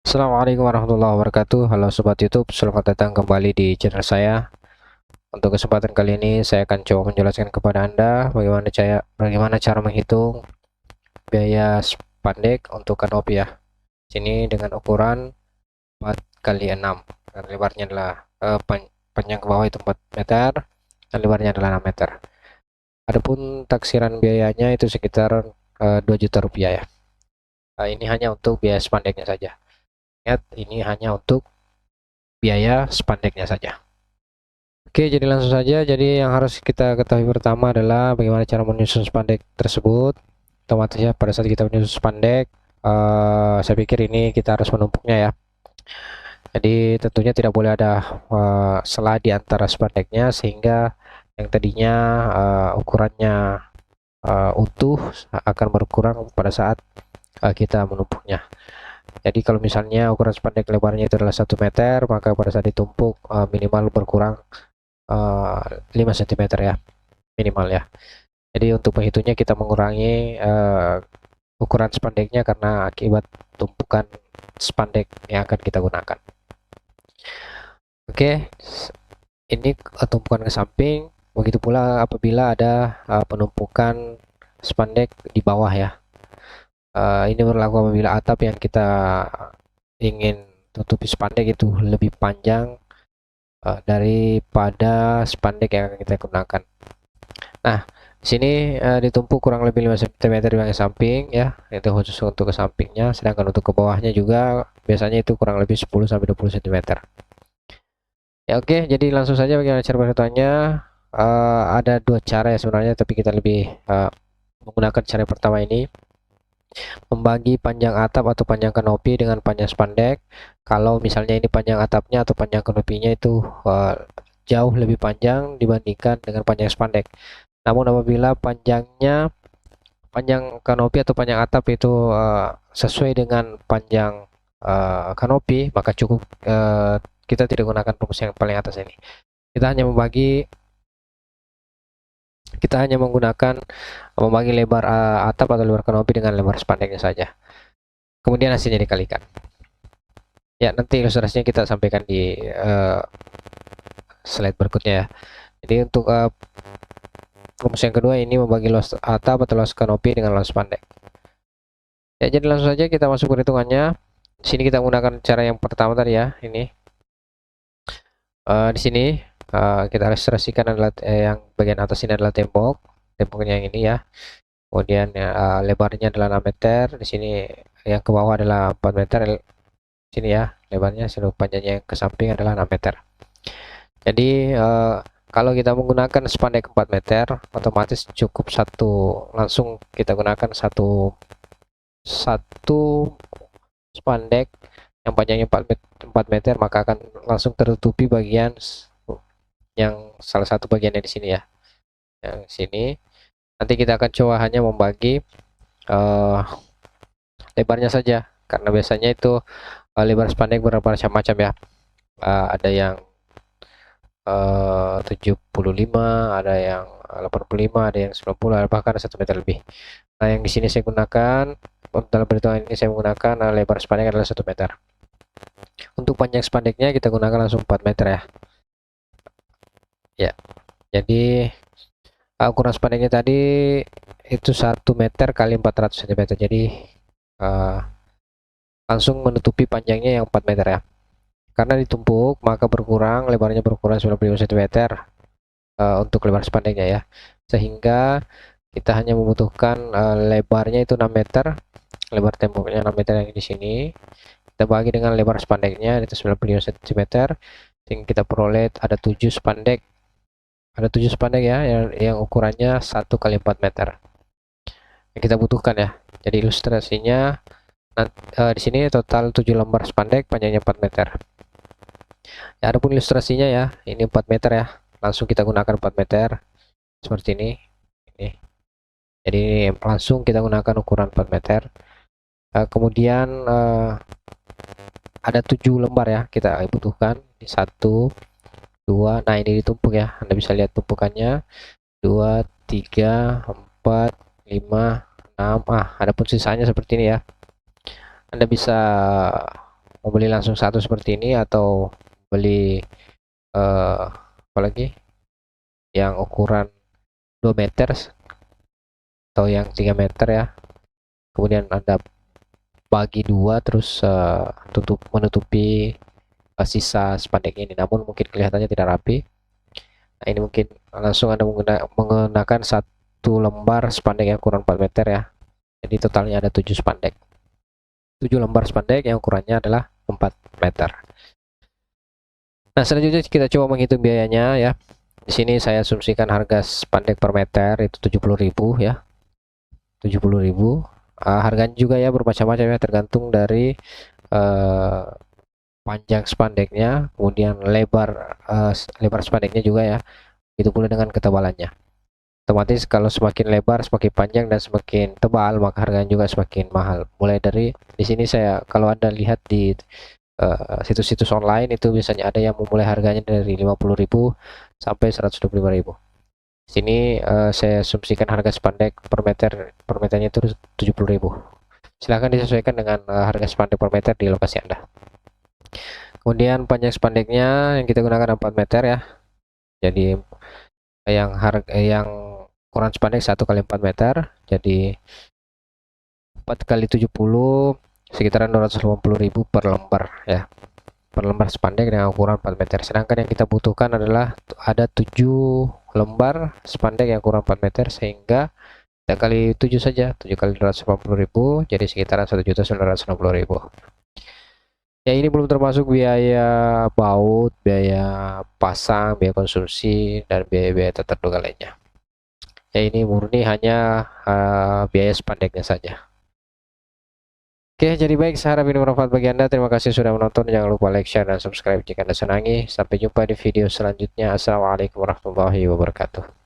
Assalamualaikum warahmatullahi wabarakatuh. Halo Sobat YouTube, selamat datang kembali di channel saya. Untuk kesempatan kali ini saya akan coba menjelaskan kepada Anda bagaimana cara menghitung biaya spandek untuk kanopi ya. Sini dengan ukuran 4 kali 6 dan lebarnya adalah panjang ke bawah itu 4 meter dan lebarnya adalah 6 meter. Adapun taksiran biayanya itu sekitar 2 juta rupiah ya. Ini hanya untuk biaya spandeknya saja. Ingat, ini hanya untuk biaya spandeknya saja. Oke, jadi langsung saja. Jadi yang harus kita ketahui pertama adalah bagaimana cara menyusun spandek tersebut. Otomatis ya, pada saat kita menyusun spandek, saya pikir ini kita harus menumpuknya ya. Jadi tentunya tidak boleh ada sela di antara spandeknya, sehingga yang tadinya ukurannya utuh akan berkurang pada saat kita menumpuknya. Jadi kalau misalnya ukuran spandek lebarnya itu adalah 1 meter, maka pada saat ditumpuk minimal berkurang 5 cm ya, minimal ya. Jadi untuk menghitungnya kita mengurangi ukuran spandeknya karena akibat tumpukan spandek yang akan kita gunakan. Oke, ini tumpukan ke samping. Begitu pula apabila ada penumpukan spandek di bawah ya. Ini berlaku apabila atap yang kita ingin tutupi spandek itu lebih panjang daripada spandek yang akan kita gunakan. Nah, di sini ditumpuk kurang lebih 5 cm di bagian samping ya, itu khusus untuk ke sampingnya, sedangkan untuk ke bawahnya juga biasanya itu kurang lebih 10 sampai 20 cm. Ya oke, jadi langsung saja bagaimana cara perhitungannya. Ada dua cara ya sebenarnya, tapi kita lebih menggunakan cara pertama ini, membagi panjang atap atau panjang kanopi dengan panjang spandek. Kalau misalnya ini panjang atapnya atau panjang kanopinya itu jauh lebih panjang dibandingkan dengan panjang spandek. Namun apabila panjang kanopi atau panjang atap itu sesuai dengan panjang kanopi, maka cukup kita tidak gunakan rumus yang paling atas ini. Kita hanya menggunakan membagi lebar atap atau lebar kanopi dengan lebar spandeknya saja. Kemudian hasilnya dikalikan. Ya, nanti ilustrasinya kita sampaikan di slide berikutnya ya. Jadi untuk rumus yang kedua ini membagi luas atap atau luas kanopi dengan luas spandek. Ya, jadi langsung saja kita masuk perhitungannya. Di sini kita menggunakan cara yang pertama tadi ya, ini. Di sini kita ilustrasikan adalah yang bagian atas ini adalah temboknya yang ini ya. Kemudian lebarnya adalah 6 meter. Di sini yang ke bawah adalah 4 meter. Di sini ya, lebarnya, seluruh panjangnya yang ke samping adalah 6 meter. Jadi kalau kita menggunakan spandek 4 meter, otomatis cukup langsung kita gunakan satu spandek yang panjangnya 4 meter, maka akan langsung tertutupi bagian yang salah satu bagiannya di sini ya, yang sini. Nanti kita akan coba hanya membagi lebarnya saja, karena biasanya itu lebar spandek bermacam-macam ya. Ada yang 75, ada yang 85, ada yang 90, bahkan 1 meter lebih. Nah, yang di sini saya gunakan, dalam perhitungan ini saya menggunakan lebar spandek adalah 1 meter. Untuk panjang spandeknya kita gunakan langsung 4 meter ya. Ya, jadi ukuran spandeknya tadi itu 1 meter kali 400 cm. Jadi langsung menutupi panjangnya yang 4 meter ya. Karena ditumpuk maka lebarnya berkurang 95 cm untuk lebar spandeknya ya. Sehingga kita hanya membutuhkan lebarnya itu 6 meter. Lebar temboknya 6 meter yang di sini. Kita bagi dengan lebar spandeknya itu 95 cm. Sehingga kita peroleh ada 7 spandek. Ada 7 spandek ya yang ukurannya 1 kali 4 meter. Yang kita butuhkan ya. Jadi ilustrasinya di sini total 7 lembar spandek panjangnya 4 meter. Ya, adapun ilustrasinya ya, ini 4 meter ya. Langsung kita gunakan 4 meter seperti ini. Jadi langsung kita gunakan ukuran 4 meter. Kemudian ada 7 lembar ya kita butuhkan. Di 1, 2, nah ini ditumpuk ya. Anda bisa lihat tumpukannya. 2, 3, 4, 5, 6. Adapun sisanya seperti ini ya. Anda bisa mau beli langsung satu seperti ini atau beli apalagi yang ukuran 2 meter atau yang 3 meter ya, kemudian Anda bagi dua terus menutupi sisa spandek ini, namun mungkin kelihatannya tidak rapi. Nah, ini mungkin langsung Anda menggunakan satu lembar spandek yang ukuran 4 meter ya. Jadi totalnya ada 7 spandek. 7 lembar spandek yang ukurannya adalah 4 meter. Nah, selanjutnya kita coba menghitung biayanya ya. Di sini saya asumsikan harga spandek per meter itu 70.000 ya. 70.000. Harganya juga ya bermacam-macam ya, tergantung dari panjang spandeknya, kemudian lebar spandeknya juga ya. Itu pula dengan ketebalannya. Otomatis kalau semakin lebar, semakin panjang dan semakin tebal, maka harganya juga semakin mahal. Mulai dari di sini saya, kalau Anda lihat di situs-situs online itu biasanya ada yang memulai harganya dari 50.000 sampai 125.000. Sini saya asumsikan harga spandek per meternya itu 70.000. Silahkan disesuaikan dengan harga spandek per meter di lokasi Anda. Kemudian panjang spandeknya yang kita gunakan 4 meter ya. Jadi yang ukuran spandek 1 kali 4 meter, jadi 4 kali 70 sekitaran 280.000 per lembar ya, per lembar spandek dengan ukuran 4 meter. Sedangkan yang kita butuhkan adalah ada 7 lembar spandek yang ukuran 4 meter, sehingga kita kali 7 saja, 7 kali 280.000 jadi sekitaran 1.960.000. Ya, ini belum termasuk biaya baut, biaya pasang, biaya konsumsi, dan biaya-biaya tertentu lainnya. Ya, ini murni hanya biaya spandeknya saja. Oke, jadi baik, saya harap ini bermanfaat bagi Anda. Terima kasih sudah menonton. Jangan lupa like, share, dan subscribe jika Anda senangi. Sampai jumpa di video selanjutnya. Assalamualaikum warahmatullahi wabarakatuh.